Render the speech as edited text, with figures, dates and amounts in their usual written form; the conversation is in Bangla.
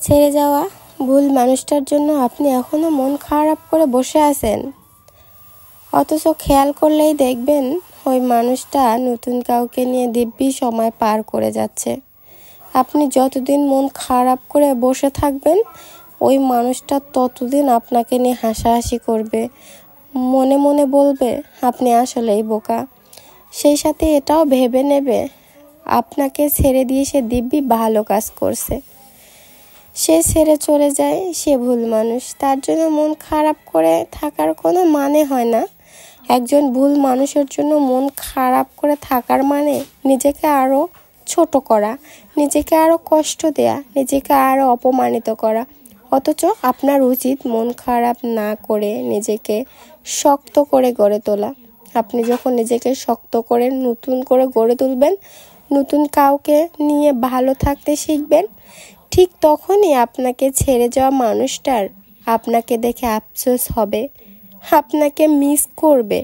ছেড়ে যাওয়া ভুল মানুষটার জন্য আপনি এখনো মন খারাপ করে বসে আছেন, অথচ খেয়াল করলেই দেখবেন ওই মানুষটা নতুন কাউকে নিয়ে দিব্যি সময় পার করে যাচ্ছে। আপনি যতদিন মন খারাপ করে বসে থাকবেন, ওই মানুষটা ততদিন আপনাকে নিয়ে হাসাহাসি করবে, মনে মনে বলবে আপনি আসলেই বোকা। সেই সাথে এটাও ভেবে নেবে আপনাকে ছেড়ে দিয়ে সে দিব্যি ভালো কাজ করছে। সে ছেড়ে চলে যায়, সে ভুল মানুষ, তার জন্য মন খারাপ করে থাকার কোনো মানে হয় না। একজন ভুল মানুষের জন্য মন খারাপ করে থাকার মানে নিজেকে আরও ছোট করা, নিজেকে আরও কষ্ট দেয়া, নিজেকে আরও অপমানিত করা। অথচ আপনার উচিত মন খারাপ না করে নিজেকে শক্ত করে গড়ে তোলা। আপনি যখন নিজেকে শক্ত করে নতুন করে গড়ে তুলবেন, নতুন কাউকে নিয়ে ভালো থাকতে শিখবেন, ঠিক তখনই আপনাকে ছেড়ে যাওয়া মানুষটার আপনাকে দেখে আফসোস হবে, আপনাকে মিস করবে।